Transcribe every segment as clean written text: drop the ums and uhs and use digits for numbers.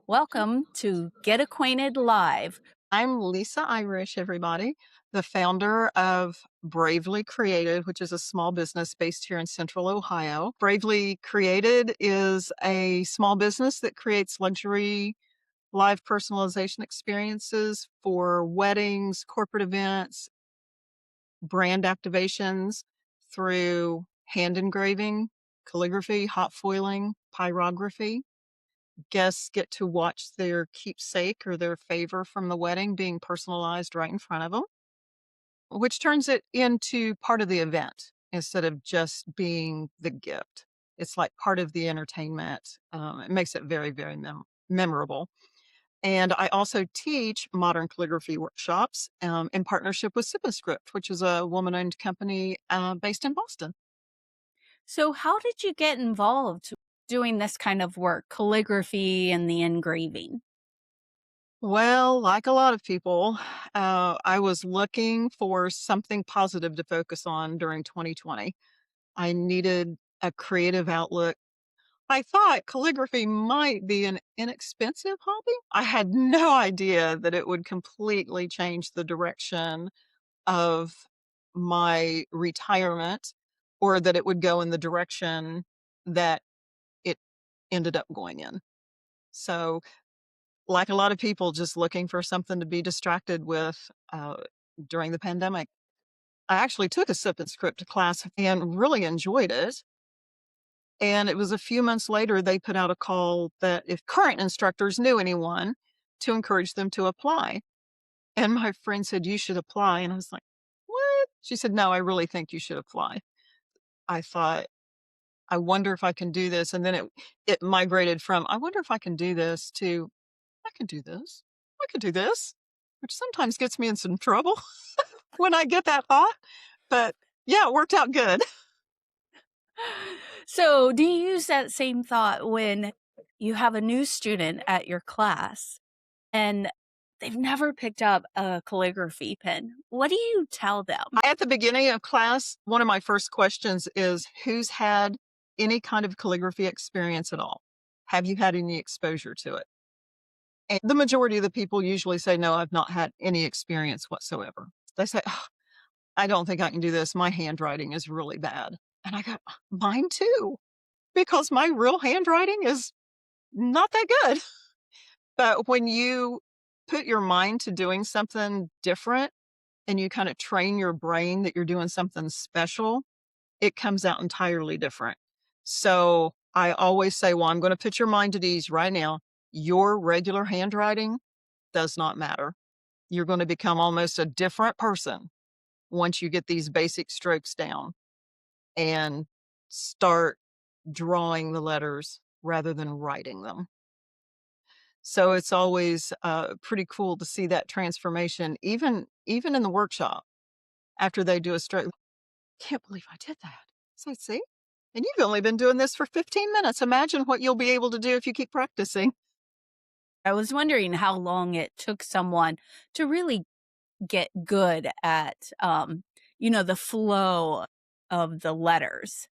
Welcome to Get Acquainted Live. I'm Lisa Irish, everybody, the founder of Bravely Created, which is a small business based here in Central Ohio. Bravely Created is a small business that creates luxury live personalization experiences for weddings, corporate events, brand activations through hand engraving, calligraphy, hot foiling, pyrography. Guests get to watch their keepsake or their favor from the wedding being personalized right in front of them, which turns it into part of the event instead of just being the gift. It's like part of the entertainment. It makes it very, very memorable. And I also teach modern calligraphy workshops in partnership with Sip and Script, which is a woman-owned company based in Boston. So, how did you get involved doing this kind of work, calligraphy and the engraving? Well, like a lot of people, I was looking for something positive to focus on during 2020. I needed a creative outlet. I thought calligraphy might be an inexpensive hobby. I had no idea that it would completely change the direction of my retirement or that it would go in the direction that it ended up going in. So, like a lot of people, just looking for something to be distracted with during the pandemic. I actually took a sip and script class and really enjoyed it. And it was a few months later, they put out a call that if current instructors knew anyone, to encourage them to apply. And my friend said, "You should apply." And I was like, "What?" She said, "No, I really think you should apply." I thought, I wonder if I can do this. And then it migrated from, I wonder if I can do this to, I can do this. I could do this, which sometimes gets me in some trouble when I get that thought. But yeah, it worked out good. So, do you use that same thought when you have a new student at your class and they've never picked up a calligraphy pen? What do you tell them? At the beginning of class, one of my first questions is, who's had any kind of calligraphy experience at all? Have you had any exposure to it? And the majority of the people usually say, no, I've not had any experience whatsoever. They say, "Oh, I don't think I can do this. My handwriting is really bad." And I go, mine too, because my real handwriting is not that good. But when you put your mind to doing something different and you kind of train your brain that you're doing something special, it comes out entirely different. So I always say, well, I'm going to put your mind at ease right now. Your regular handwriting does not matter. You're going to become almost a different person once you get these basic strokes down and start drawing the letters rather than writing them. So it's always pretty cool to see that transformation, even in the workshop after they do a stroke. Can't believe I did that. So see, and you've only been doing this for 15 minutes. Imagine what you'll be able to do if you keep practicing. I was wondering how long it took someone to really get good at, the flow of the letters.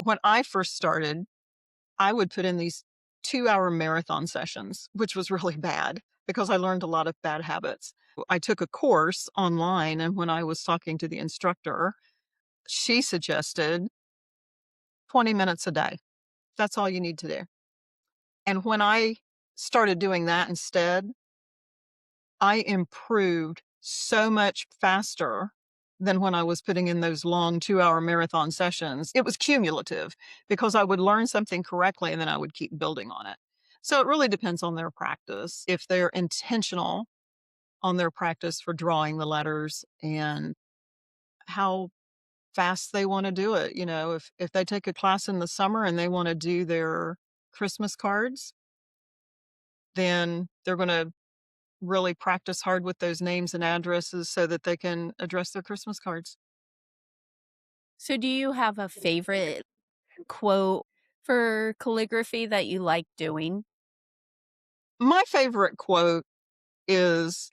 When I first started, I would put in these 2-hour marathon sessions, which was really bad because I learned a lot of bad habits. I took a course online, and when I was talking to the instructor, she suggested 20 minutes a day. That's all you need to do. And when I started doing that instead, I improved so much faster than when I was putting in those long 2-hour marathon sessions. It was cumulative because I would learn something correctly and then I would keep building on it. So it really depends on their practice. If they're intentional on their practice for drawing the letters and how fast they want to do it. If they take a class in the summer and they want to do their Christmas cards, then they're going to really practice hard with those names and addresses so that they can address their Christmas cards. So, do you have a favorite quote for calligraphy that you like doing? My favorite quote is,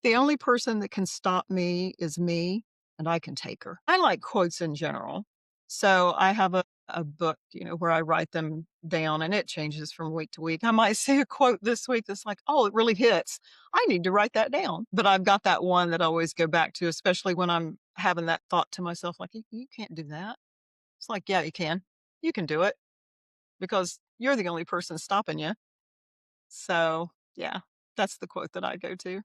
"The only person that can stop me is me, and I can take her." I like quotes in general. So I have a a book, where I write them down and it changes from week to week. I might see a quote this week that's like, oh, it really hits. I need to write that down. But I've got that one that I always go back to, especially when I'm having that thought to myself, like, you can't do that. It's like, yeah, you can. You can do it because you're the only person stopping you. So, yeah, that's the quote that I go to.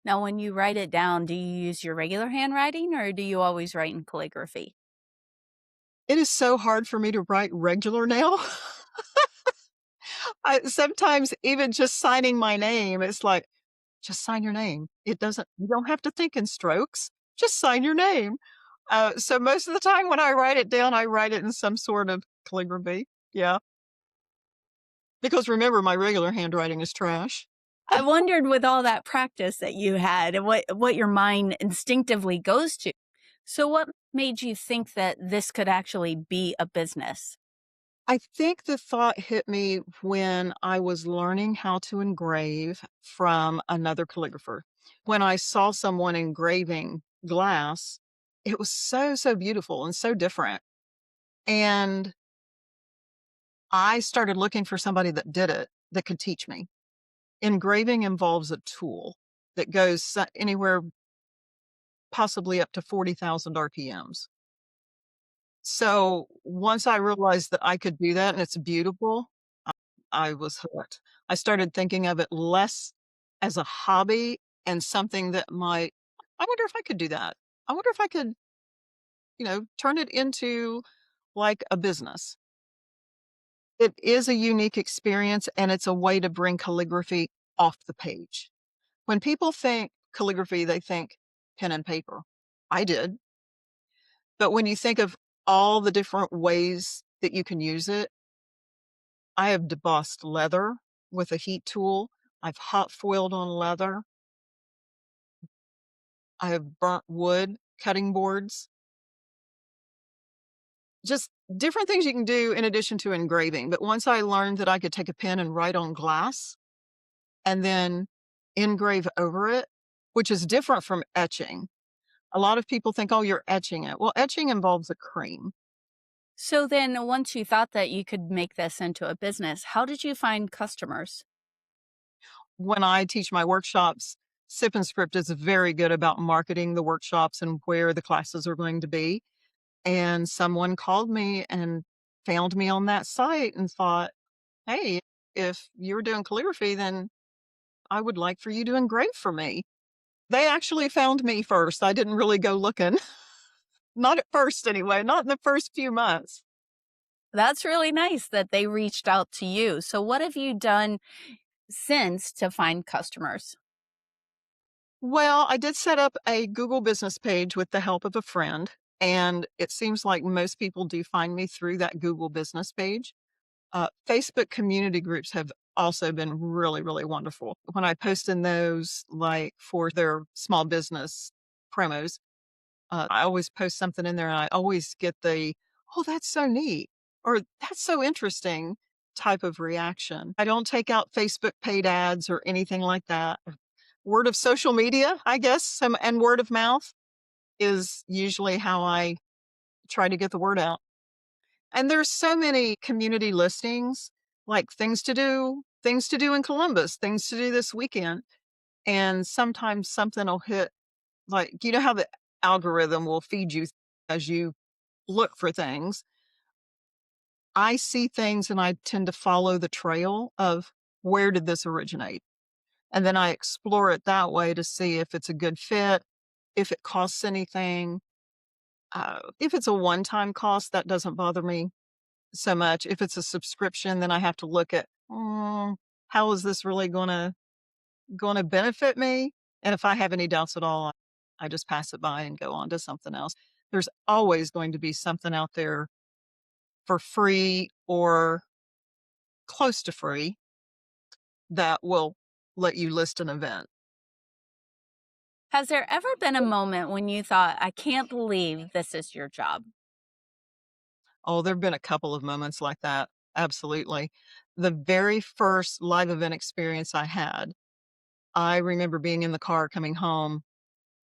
Now, when you write it down, do you use your regular handwriting or do you always write in calligraphy? It is so hard for me to write regular now. I sometimes even just signing my name, it's like, just sign your name. You don't have to think in strokes. Just sign your name. So most of the time when I write it down, I write it in some sort of calligraphy. Yeah. Because remember, my regular handwriting is trash. I wondered with all that practice that you had and what your mind instinctively goes to. So what made you think that this could actually be a business? I think the thought hit me when I was learning how to engrave from another calligrapher. When I saw someone engraving glass, it was so, so beautiful and so different. And I started looking for somebody that did it that could teach me. Engraving involves a tool that goes anywhere possibly up to 40,000 RPMs. So once I realized that I could do that and it's beautiful, I was hooked. I started thinking of it less as a hobby and something that might, I wonder if I could do that. I wonder if I could, turn it into like a business. It is a unique experience and it's a way to bring calligraphy off the page. When people think calligraphy, they think pen and paper. I did. But when you think of all the different ways that you can use it, I have debossed leather with a heat tool. I've hot foiled on leather. I have burnt wood, cutting boards, just different things you can do in addition to engraving. But once I learned that I could take a pen and write on glass and then engrave over it, which is different from etching. A lot of people think, oh, you're etching it. Well, etching involves a cream. So then once you thought that you could make this into a business, how did you find customers? When I teach my workshops, Sip and Script is very good about marketing the workshops and where the classes are going to be. And someone called me and found me on that site and thought, hey, if you're doing calligraphy, then I would like for you to engrave for me. They actually found me first. I didn't really go looking. Not at first, anyway, not in the first few months. That's really nice that they reached out to you. So what have you done since to find customers? Well, I did set up a Google business page with the help of a friend, and it seems like most people do find me through that Google business page. Facebook community groups have also been really, really wonderful. When I post in those, like for their small business promos, I always post something in there and I always get the, oh, that's so neat or that's so interesting type of reaction. I don't take out Facebook paid ads or anything like that. Word of social media, I guess, and word of mouth is usually how I try to get the word out. And there's so many community listings, like things to do in Columbus, things to do this weekend. And sometimes something will hit, like, you know how the algorithm will feed you as you look for things. I see things and I tend to follow the trail of where did this originate? And then I explore it that way to see if it's a good fit, if it costs anything. If it's a one time cost, that doesn't bother me so much. If it's a subscription, then I have to look at, how is this really gonna benefit me? And if I have any doubts at all, I just pass it by and go on to something else. There's always going to be something out there for free or close to free that will let you list an event. Has there ever been a moment when you thought, I can't believe this is your job? Oh, there've been a couple of moments like that. Absolutely. The very first live event experience I had, I remember being in the car coming home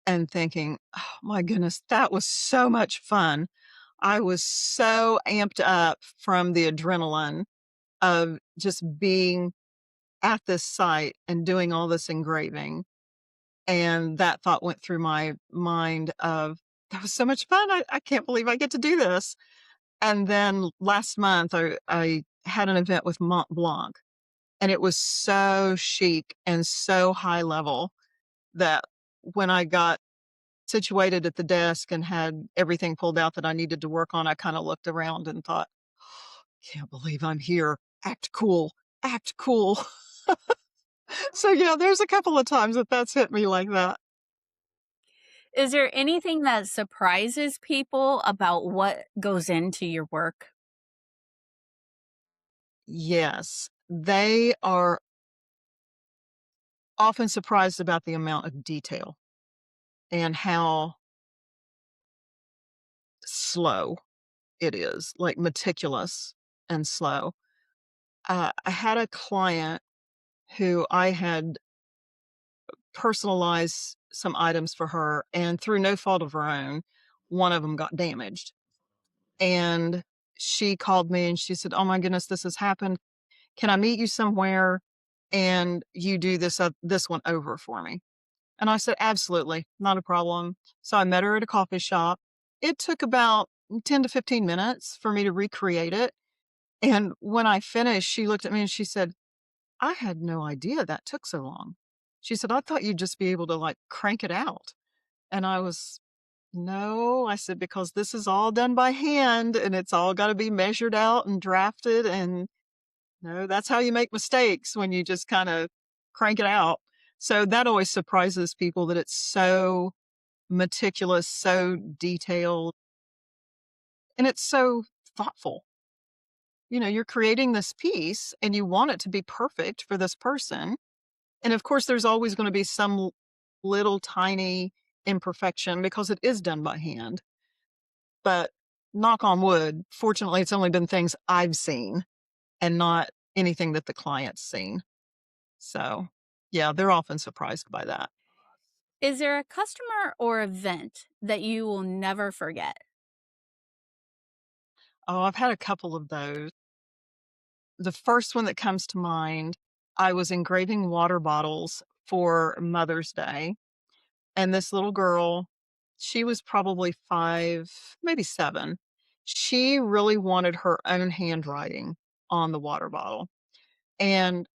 and thinking, "Oh my goodness, that was so much fun." I was so amped up from the adrenaline of just being at this site and doing all this engraving. And that thought went through my mind of, that was so much fun. I can't believe I get to do this. And then last month, I had an event with Mont Blanc, and it was so chic and so high level that when I got situated at the desk and had everything pulled out that I needed to work on, I kind of looked around and thought, can't believe I'm here. Act cool. Act cool. So, yeah, there's a couple of times that that's hit me like that. Is there anything that surprises people about what goes into your work? Yes, they are often surprised about the amount of detail and how slow it is, like meticulous and slow. I had a client who I had personalized some items for her, and through no fault of her own, one of them got damaged. And she called me and she said, "Oh my goodness, this has happened. Can I meet you somewhere and you do this one over for me?" And I said, "Absolutely, not a problem." So I met her at a coffee shop. It took about 10 to 15 minutes for me to recreate it. And when I finished, she looked at me and she said, "I had no idea that took so long." She said, "I thought you'd just be able to like crank it out." And I was, "No," I said, "because this is all done by hand and it's all got to be measured out and drafted. And no, that's how you make mistakes when you just kind of crank it out." So that always surprises people that it's so meticulous, so detailed, and it's so thoughtful. You're creating this piece and you want it to be perfect for this person. And of course, there's always going to be some little tiny imperfection because it is done by hand. But knock on wood, fortunately, it's only been things I've seen and not anything that the client's seen. So, yeah, they're often surprised by that. Is there a customer or event that you will never forget? Oh, I've had a couple of those. The first one that comes to mind, I was engraving water bottles for Mother's Day. And this little girl, she was probably 5, maybe 7. She really wanted her own handwriting on the water bottle. And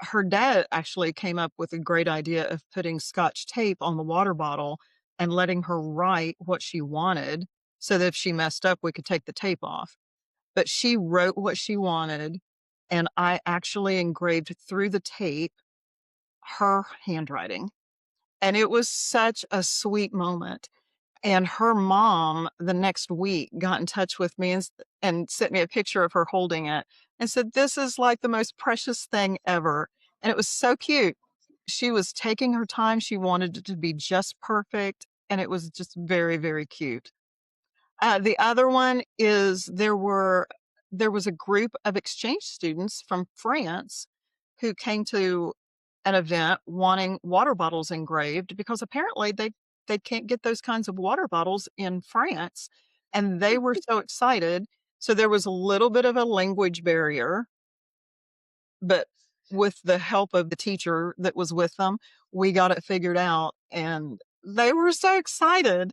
her dad actually came up with a great idea of putting scotch tape on the water bottle and letting her write what she wanted so that if she messed up, we could take the tape off. But she wrote what she wanted, and I actually engraved through the tape her handwriting. And it was such a sweet moment. And her mom the next week got in touch with me and sent me a picture of her holding it and said, "This is like the most precious thing ever." And it was so cute. She was taking her time. She wanted it to be just perfect. And it was just very, very cute. The other one is there was a group of exchange students from France who came to an event wanting water bottles engraved because apparently they can't get those kinds of water bottles in France, and they were so excited. So there was a little bit of a language barrier, but with the help of the teacher that was with them, we got it figured out, and they were so excited.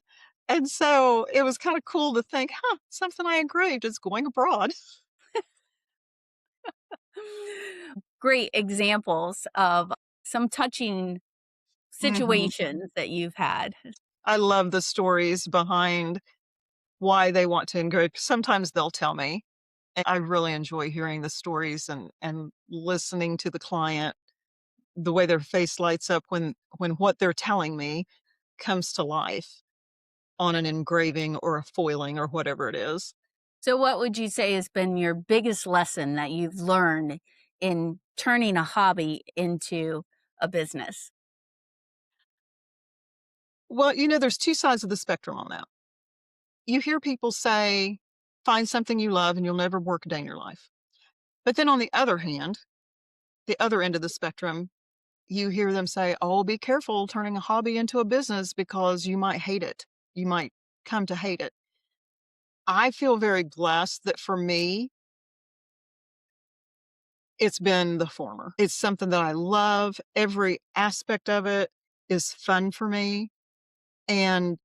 And so it was kind of cool to think, huh, something I engraved is going abroad. Great examples of some touching Mhm. situations that you've had. I love the stories behind why they want to engrave. Sometimes they'll tell me, and I really enjoy hearing the stories and listening to the client, the way their face lights up when what they're telling me comes to life on an engraving or a foiling or whatever it is. So, what would you say has been your biggest lesson that you've learned in turning a hobby into a business? Well, there's 2 sides of the spectrum on that. You hear people say, "Find something you love and you'll never work a day in your life." But then on the other hand, the other end of the spectrum, you hear them say, "Oh, be careful turning a hobby into a business because you might hate it. You might come to hate it." I feel very blessed that for me, it's been the former. It's something that I love. Every aspect of it is fun for me. And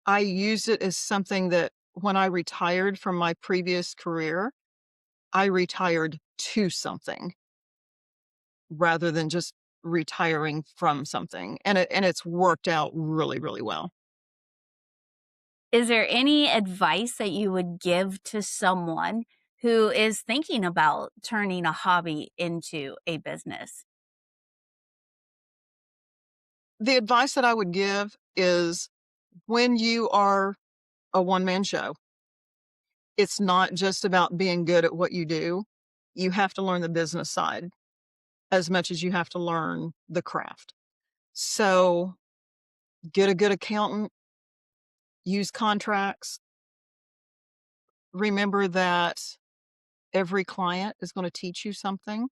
I use it as something that when I retired from my previous career, I retired to something rather than just retiring from something. And it's worked out really, really well. Is there any advice that you would give to someone who is thinking about turning a hobby into a business? The advice that I would give is when you are a one man show, it's not just about being good at what you do. You have to learn the business side as much as you have to learn the craft. So get a good accountant, use contracts. Remember that every client is going to teach you something.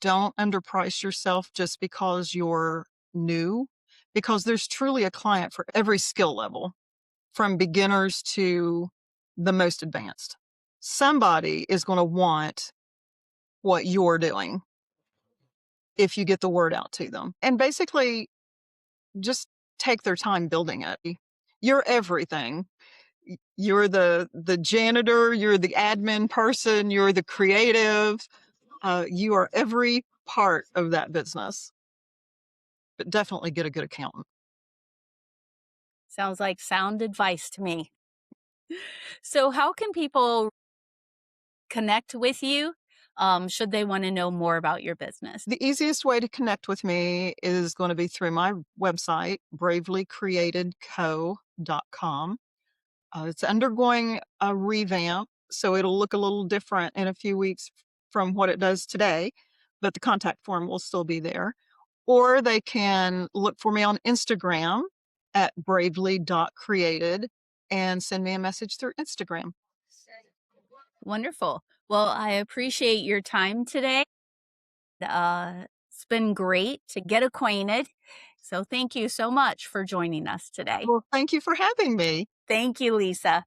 Don't underprice yourself just because you're new, because there's truly a client for every skill level, from beginners to the most advanced. Somebody is going to want what you're doing if you get the word out to them. And basically, just take their time building it. You're everything. You're the janitor, you're the admin person, you're the creative. You are every part of that business. But definitely get a good accountant. Sounds like sound advice to me. So, how can people connect with you should they want to know more about your business? The easiest way to connect with me is going to be through my website, bravelycreatedco.com. It's undergoing a revamp, so it'll look a little different in a few weeks from what it does today, but the contact form will still be there. Or they can look for me on Instagram at bravely.created and send me a message through Instagram. Wonderful. Well, I appreciate your time today. It's been great to get acquainted. So, thank you so much for joining us today. Well, thank you for having me. Thank you, Lisa.